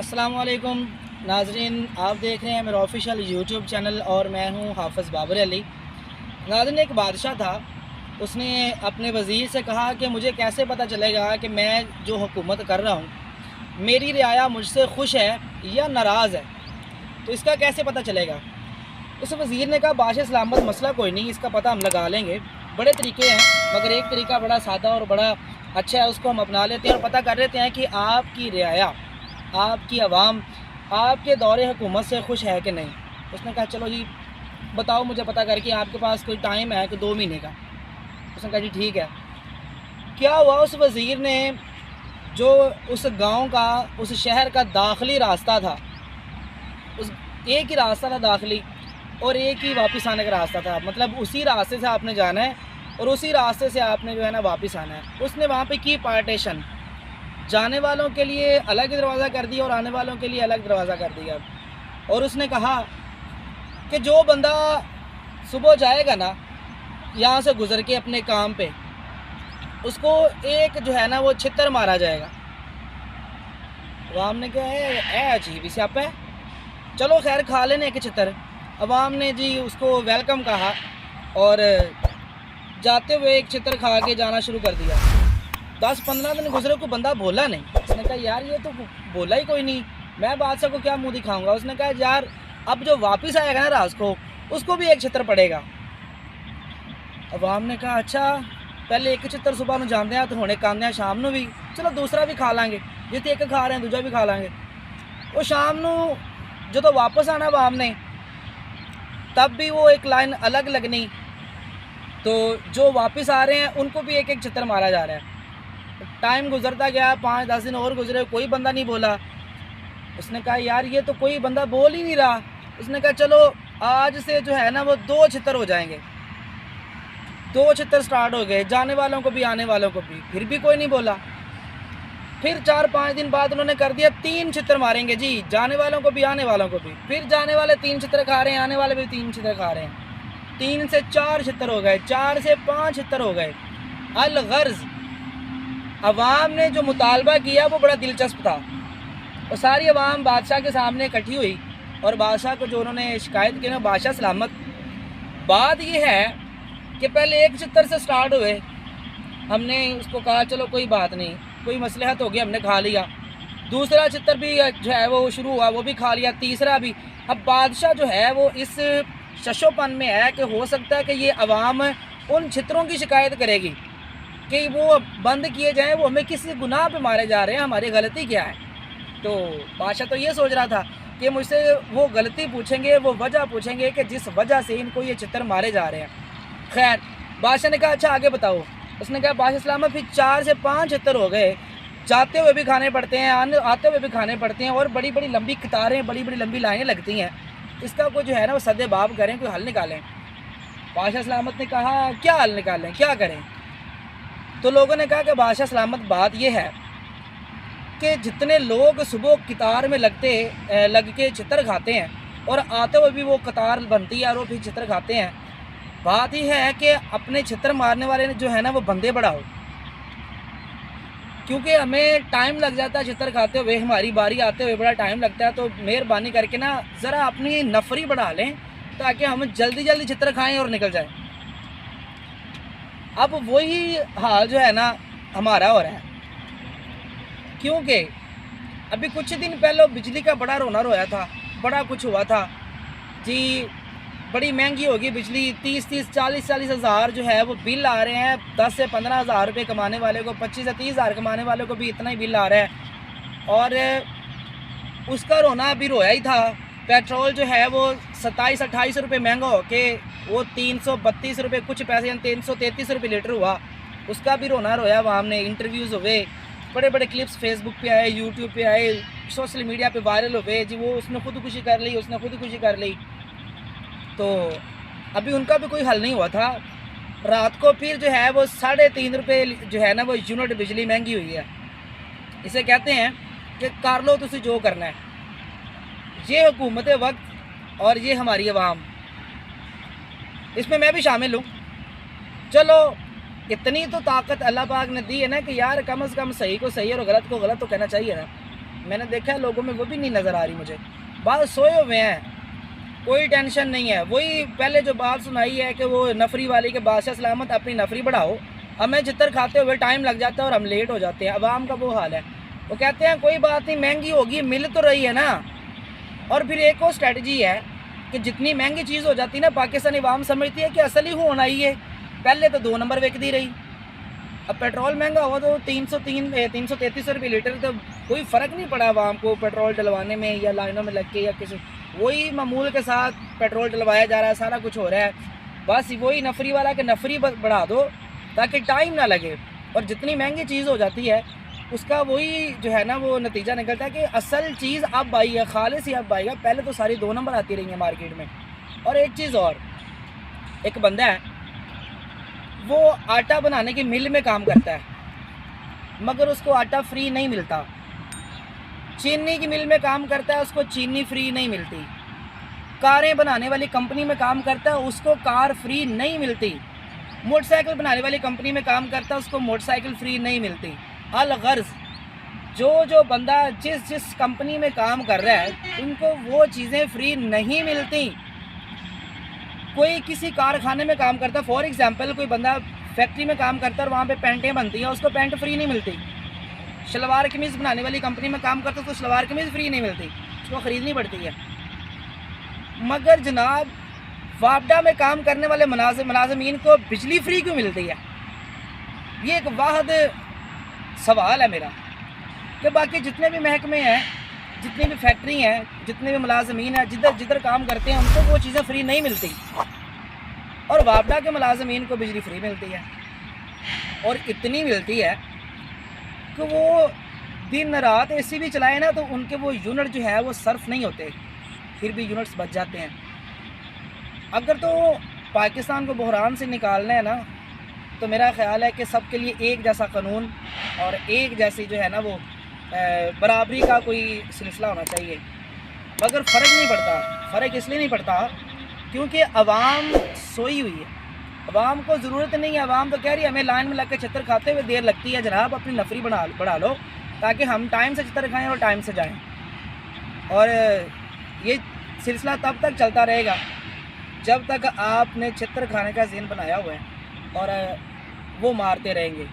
अस्सलाम वालेकुम नाजरीन, आप देख रहे हैं मेरा ऑफिशियल यूट्यूब चैनल और मैं हूं हाफ़िज़ बाबर अली। नाज़रीन, एक बादशाह था, उसने अपने वज़ीर से कहा कि मुझे कैसे पता चलेगा कि मैं जो हुकूमत कर रहा हूं मेरी रियाया मुझसे खुश है या नाराज़ है, तो इसका कैसे पता चलेगा। उस वज़ीर ने कहा बादशाह सलामत, मसला कोई नहीं, इसका पता हम लगा लेंगे। बड़े तरीके हैं मगर एक तरीका बड़ा सादा और बड़ा अच्छा है, उसको हम अपना लेते हैं और पता कर लेते हैं कि आपकी रियाया, आपकी आवाम आपके दौरे हुकूमत से खुश है कि नहीं। उसने कहा चलो जी बताओ मुझे पता करके, आपके पास कोई टाइम है कि 2 महीने का। उसने कहा जी ठीक है। क्या हुआ, उस वज़ीर ने जो उस गांव का, उस शहर का दाखिली रास्ता था, उस एक ही रास्ता था दाखिली और एक ही वापस आने का रास्ता था, मतलब उसी रास्ते से आपने जाना है और उसी रास्ते से आपने जो है ना वापस आना है। उसने वहाँ पे की पार्टीशन, जाने वालों के लिए अलग दरवाज़ा कर दिया और आने वालों के लिए अलग दरवाज़ा कर दिया। और उसने कहा कि जो बंदा सुबह जाएगा ना यहाँ से गुज़र के अपने काम पे, उसको एक जो है ना वो छितर मारा जाएगा। अवाम ने कहा है अजीब ही स्यापा है, चलो खैर खा लेने एक छितर। अवाम ने जी उसको वेलकम कहा और जाते हुए एक छितर खा के जाना शुरू कर दिया। 10-15 दिन गुजरे, को बंदा बोला नहीं। उसने कहा यार ये तो बोला ही कोई नहीं, मैं बादशाह को क्या मुंह दिखाऊंगा। उसने कहा यार अब जो वापस आएगा ना रात को, उसको भी एक छितर पड़ेगा। अवाम ने कहा अच्छा पहले एक छितर सुबह में जाते हैं तो होने कांदे हैं, शाम में भी चलो दूसरा भी खा लांगे, जितने एक खा रहे हैं दूजा भी खा लांगे। वो शाम ਨੂੰ जो तो वापस आना अवाम ने, तब भी वो एक लाइन अलग लगनी, तो जो वापस आ रहे हैं उनको भी एक एक छितर मारा जा रहा है। टाइम गुजरता गया, 5-10 दिन और गुजरे, कोई बंदा नहीं बोला। उसने कहा यार ये तो कोई बंदा बोल ही नहीं रहा। उसने कहा चलो आज से जो है ना वो 2 छितर हो जाएंगे। 2 छितर स्टार्ट हो गए, जाने वालों को भी आने वालों को भी, फिर भी कोई नहीं बोला। फिर 4-5 दिन बाद उन्होंने कर दिया 3 छितर मारेंगे जी, जाने वालों को भी आने वालों को भी। फिर जाने वाले 3 छितर खा रहे हैं, आने वाले भी 3 छितर खा रहे हैं। 3 से 4 छितर हो गए, 4 से 5 छितर हो गए। अलगर्ज अवाम ने जो मुतालबा किया वो बड़ा दिलचस्प था और सारी अवाम बादशाह के सामने इकट्ठी हुई और बादशाह को जो उन्होंने शिकायत की ना, बादशाह सलामत, बात ये है कि पहले एक छितर से स्टार्ट हुए, हमने उसको कहा चलो कोई बात नहीं, कोई मसलहत हो गया, हमने खा लिया। दूसरा छितर भी जो है वो शुरू हुआ, वो भी खा लिया, तीसरा भी। अब बादशाह जो है वो इस शशोपन में है कि हो सकता है कि ये अवाम उन छितरों की शिकायत करेगी कि वो बंद किए जाएं, वो हमें किस गुनाह पे मारे जा रहे हैं, हमारी गलती क्या है। तो बादशाह तो ये सोच रहा था कि मुझसे वो गलती पूछेंगे, वो वजह पूछेंगे कि जिस वजह से इनको ये चित्र मारे जा रहे हैं। खैर बादशाह ने कहा अच्छा आगे बताओ। उसने कहा बादशाह सलामत फिर 4 से 5 छितर हो गए, जाते हुए भी खाने पड़ते हैं, आते हुए भी खाने पड़ते हैं और बड़ी बड़ी लंबी कतारें, बड़ी बड़ी लंबी लाइनें लगती हैं। इसका कोई जो है ना वो सदे बाब करें, कोई हल निकालें। बादशाह सलामत ने कहा क्या हल निकालें, क्या करें। तो लोगों ने कहा कि बादशाह सलामत बात यह है कि जितने लोग सुबह कतार में लग के चित्र खाते हैं और आते हुए भी वो कतार बनती है और वो फिर चित्र खाते हैं, बात ही है कि अपने चित्र मारने वाले जो है ना वो बंदे बढ़ाओ, क्योंकि हमें टाइम लग जाता है चित्र खाते हुए, हमारी बारी आते हुए बड़ा टाइम लगता है। तो मेहरबानी करके ना ज़रा अपनी नफरी बढ़ा लें ताकि हम जल्दी जल्दी चित्र खाएँ और निकल जाए। अब वही हाल जो है ना हमारा हो रहा है, क्योंकि अभी कुछ दिन पहले बिजली का बड़ा रोना रोया था, बड़ा कुछ हुआ था जी, बड़ी महंगी होगी बिजली, 30-30 40-40 हज़ार जो है वो बिल आ रहे हैं। 10 से 15 हज़ार रुपये कमाने वाले को, 25 से 30 हज़ार कमाने वाले को भी इतना ही बिल आ रहा है। और उसका रोना अभी रोया ही था। पेट्रोल जो है वो 27-28 रुपये महंगा हो के वो 332 रुपये कुछ पैसे, 333 रुपये लीटर हुआ। उसका भी रोना रोया अवाम ने। इंटरव्यूज़ हुए, बड़े बड़े क्लिप्स फेसबुक पे आए, यूट्यूब पे आए, सोशल मीडिया पे वायरल हुए जी, वो उसने खुदकुशी कर ली, उसने खुदकुशी कर ली। तो अभी उनका भी कोई हल नहीं हुआ था। रात को फिर जो है वो 3.5 रुपये जो है ना वो यूनिट बिजली महंगी हुई है। इसे कहते हैं कि कर लो तुसी जो करना है। ये हुकूमत वक्त और ये हमारी अवाम, इसमें मैं भी शामिल हूँ। चलो इतनी तो ताकत अल्लाह पाक ने दी है ना कि यार कम से कम सही को सही और गलत को गलत तो कहना चाहिए ना। मैंने देखा है लोगों में, वो भी नहीं नज़र आ रही मुझे। बाद सोए हुए हैं, कोई टेंशन नहीं है। वही पहले जो बात सुनाई है कि वो नफरी वाली के बादशाह सलामत अपनी नफरी बढ़ाओ, हमें चित्र खाते हुए टाइम लग जाता है और हम लेट हो जाते हैं। अवाम का वो हाल है। वो कहते हैं कोई बात नहीं, महंगी होगी, मिल तो रही है ना। और फिर एक और स्ट्रेटजी है कि जितनी महंगी चीज़ हो जाती है ना, पाकिस्तानी अवाम समझती है कि असल ही होना ही है। पहले तो 2 नंबर बिकती रही, अब पेट्रोल महंगा हुआ तो 333 रुपये लीटर, तो कोई फ़र्क नहीं पड़ा अवाम को पेट्रोल डलवाने में या लाइनों में लग के या किसी, वही मामूल के साथ पेट्रोल डलवाया जा रहा है, सारा कुछ हो रहा है। बस वही नफरी वाला कि नफरी बढ़ा दो ताकि टाइम ना लगे। और जितनी महंगी चीज़ हो जाती है उसका वही जो है ना वो नतीजा निकलता है कि असल चीज़ अब आई है, खालिस ही अब आई है। पहले तो सारी 2 नंबर आती रही है मार्केट में। और एक चीज़ और, एक बंदा है वो आटा बनाने की मिल में काम करता है, मगर उसको आटा फ्री नहीं मिलता। चीनी की मिल में काम करता है, उसको चीनी फ्री नहीं मिलती। कारें बनाने वाली कंपनी में काम करता है, उसको कार फ्री नहीं मिलती। मोटरसाइकिल बनाने वाली कंपनी में काम करता है, उसको मोटरसाइकिल फ्री नहीं मिलती। अलगर्ज जो बंदा जिस कंपनी में काम कर रहा है उनको वो चीज़ें फ्री नहीं मिलती। कोई किसी कारखाने में काम करता है, फॉर एग्जांपल कोई बंदा फैक्ट्री में काम करता है और वहाँ पे पेंटें बनती हैं, उसको पेंट फ्री नहीं मिलती। शलवार कमीज़ बनाने वाली कंपनी में काम करता है, उसको शलवार कमीज़ फ्री नहीं मिलती, उसको ख़रीदनी पड़ती है। मगर जनाब वापडा में काम करने वाले मुलाजमीन को बिजली फ्री क्यों मिलती है? ये एक वाहद सवाल है मेरा कि बाकी जितने भी महकमे हैं, जितनी भी फैक्ट्री हैं, जितने भी मुलाजमीन हैं, जिधर काम करते हैं, उनको वो चीज़ें फ्री नहीं मिलती और वापडा के मुलाजमीन को बिजली फ्री मिलती है। और इतनी मिलती है कि वो दिन रात एसी भी चलाए ना तो उनके वो यूनिट जो है वो सर्फ नहीं होते, फिर भी यूनिट्स बच जाते हैं। अगर तो पाकिस्तान को बहरान से निकालना है ना, तो मेरा ख़्याल है कि सबके लिए एक जैसा कानून और एक जैसी जो है ना वो बराबरी का कोई सिलसिला होना चाहिए। मगर फ़र्क नहीं पड़ता। फ़र्क इसलिए नहीं पड़ता क्योंकि अवाम सोई हुई है। अवाम को ज़रूरत नहीं है। अवाम तो कह रही है हमें लाइन में लग के चित्र खाते हुए देर लगती है, जनाब अपनी नफरी बढ़ा लो ताकि हम टाइम से चित्र खाएँ और टाइम से जाएँ। और ये सिलसिला तब तक चलता रहेगा जब तक आपने चित्र खाने का ज़हन बनाया हुआ है और वो मारते रहेंगे।